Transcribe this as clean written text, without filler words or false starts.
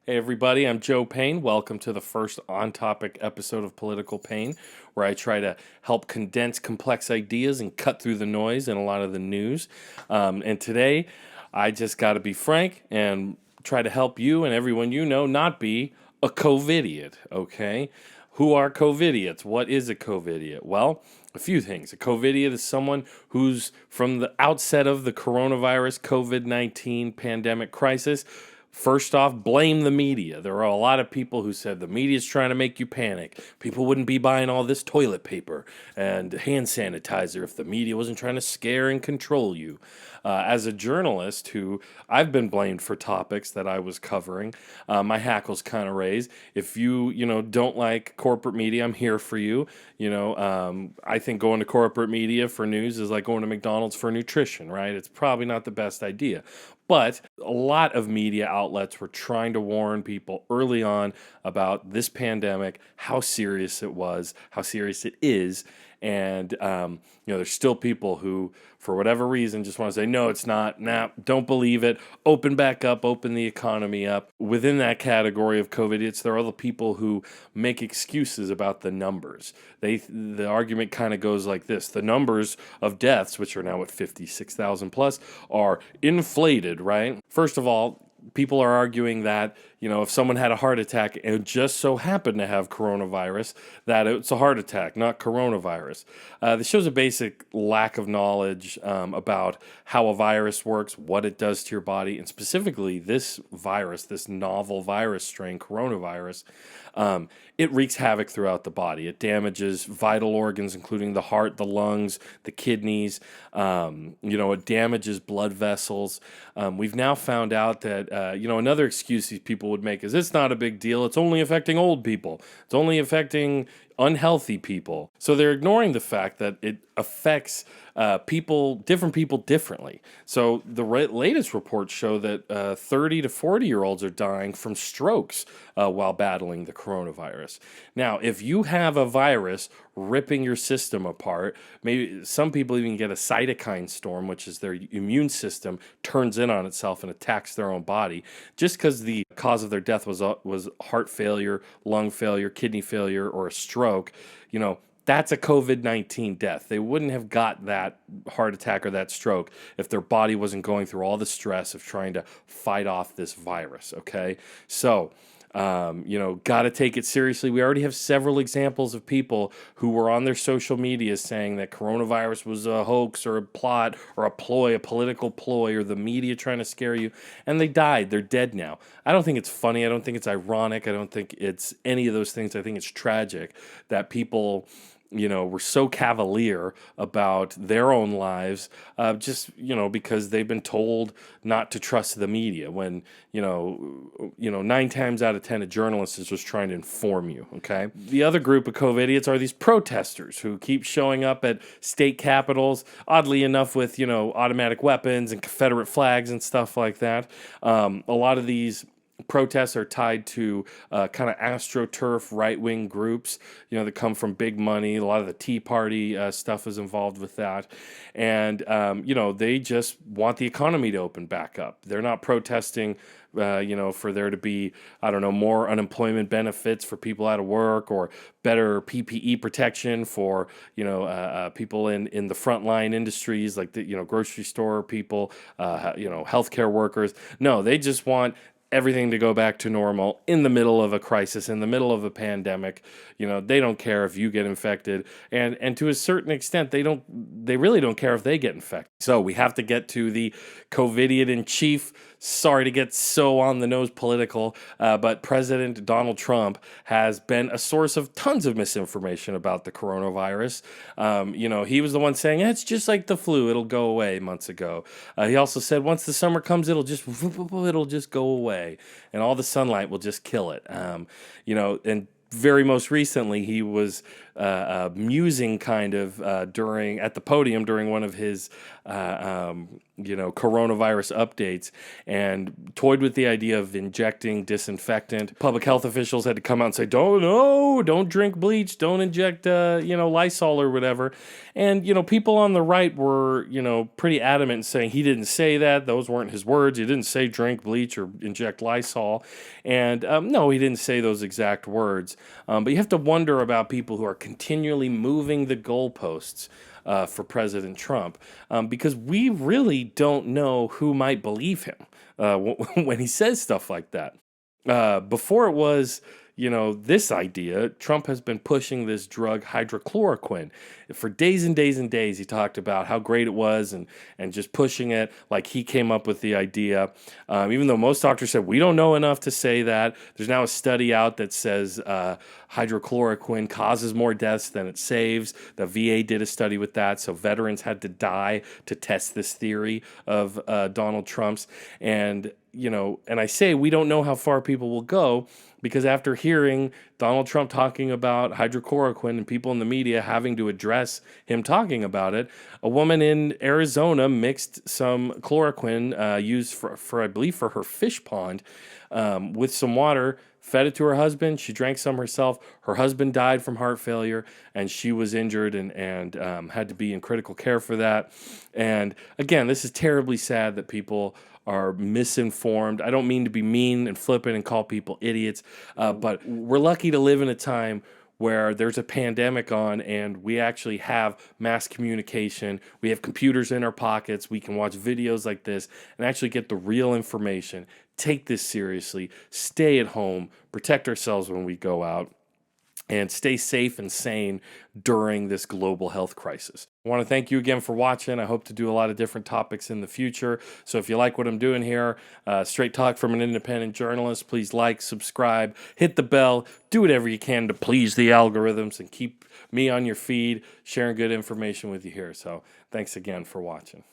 Hey everybody, I'm Joe Payne. Welcome to the first on-topic episode of Political Payne, where I try to help condense complex ideas and cut through the noise in a lot of the news. And today, I just got to be frank and try to help you and everyone you know not be a COVIDiot, okay? Who are COVIDiots? What is a COVIDiot? Well, a few things. A COVIDiot is someone who's from the outset of the coronavirus COVID-19 pandemic crisis. First off, blame the media. There are a lot of people who said the media's trying to make you panic. People wouldn't be buying all this toilet paper and hand sanitizer if the media wasn't trying to scare and control you. As a journalist who I've been blamed for topics that I was covering, my hackles kind of raise. If you don't like corporate media, I'm here for you. I think going to corporate media for news is like going to McDonald's for nutrition, right? It's probably not the best idea. But a lot of media outlets were trying to warn people early on about this pandemic, how serious it was, how serious it is. And, there's still people who, for whatever reason, just want to say, no, it's not. Nah, don't believe it. Open back up, open the economy up. Within that category of COVID, there are the people who make excuses about the numbers. The argument kind of goes like this. The numbers of deaths, which are now at 56,000 plus, are inflated, right? First of all, people are arguing that, if someone had a heart attack and just so happened to have coronavirus, that it's a heart attack, not coronavirus. This shows a basic lack of knowledge about how a virus works, what it does to your body, and specifically this virus, this novel virus strain, coronavirus. It wreaks havoc throughout the body. It damages vital organs, including the heart, the lungs, the kidneys. It damages blood vessels. We've now found out that, another excuse these people would make is it's not a big deal. It's only affecting old people. It's only affecting unhealthy people. So they're ignoring the fact that it affects different people differently. So the latest reports show that 30 to 40-year-olds are dying from strokes while battling the coronavirus. Now, if you have a virus ripping your system apart, maybe some people even get a cytokine storm, which is their immune system turns in on itself and attacks their own body, just because the cause of their death was heart failure, lung failure, kidney failure, or a stroke, that's a COVID-19 death. They wouldn't have got that heart attack or that stroke if their body wasn't going through all the stress of trying to fight off this virus, okay? So, got to take it seriously. We already have several examples of people who were on their social media saying that coronavirus was a hoax or a plot or a ploy, a political ploy, or the media trying to scare you, and they died. They're dead now. I don't think it's funny. I don't think it's ironic. I don't think it's any of those things. I think it's tragic that people were so cavalier about their own lives, because they've been told not to trust the media when, 9 times out of 10, a journalist is just trying to inform you, okay? The other group of COVIDiots are these protesters who keep showing up at state capitals, oddly enough, with, automatic weapons and Confederate flags and stuff like that. A lot of these protests are tied to kind of astroturf right-wing groups, that come from big money. A lot of the Tea Party stuff is involved with that. And, they just want the economy to open back up. They're not protesting, for there to be, more unemployment benefits for people out of work or better PPE protection for, people in the frontline industries like the, grocery store people, healthcare workers. No, they just want everything to go back to normal in the middle of a crisis, in the middle of a pandemic. They don't care if you get infected, and to a certain extent, they really don't care if they get infected. So we have to get to the COVIDiot in chief. Sorry to get so on the nose political, but President Donald Trump has been a source of tons of misinformation about the coronavirus. He was the one saying, it's just like the flu, it'll go away months ago. He also said once the summer comes, it'll just go away and all the sunlight will just kill it. And very most recently, he was musing kind of at the podium during one of his coronavirus updates, and toyed with the idea of injecting disinfectant. Public health officials had to come out and say, don't drink bleach, don't inject Lysol or whatever. And people on the right were pretty adamant in saying he didn't say that, those weren't his words, he didn't say drink bleach or inject Lysol. And no, he didn't say those exact words. But you have to wonder about people who are continually moving the goalposts for President Trump, because we really don't know who might believe him when he says stuff like that. Before it was, this idea, Trump has been pushing this drug hydrochloroquine. For days and days and days, he talked about how great it was and just pushing it like he came up with the idea. Even though most doctors said, we don't know enough to say that. There's now a study out that says hydrochloroquine causes more deaths than it saves. The VA did a study with that, so veterans had to die to test this theory of Donald Trump's. And I say we don't know how far people will go, because after hearing Donald Trump talking about hydrochloroquine and people in the media having to address him talking about it, a woman in Arizona mixed some chloroquine used for I believe for her fish pond with some water, fed it to her husband. She drank some herself. Her husband died from heart failure, and she was injured and had to be in critical care for that. And again, this is terribly sad that people are misinformed. I don't mean to be mean and flippant and call people idiots, but we're lucky to live in a time where there's a pandemic on and we actually have mass communication. We have computers in our pockets. We can watch videos like this and actually get the real information. Take this seriously. Stay at home. Protect ourselves when we go out. And stay safe and sane during this global health crisis. I want to thank you again for watching. I hope to do a lot of different topics in the future. So if you like what I'm doing here, straight talk from an independent journalist, please like, subscribe, hit the bell, do whatever you can to please the algorithms and keep me on your feed, sharing good information with you here. So thanks again for watching.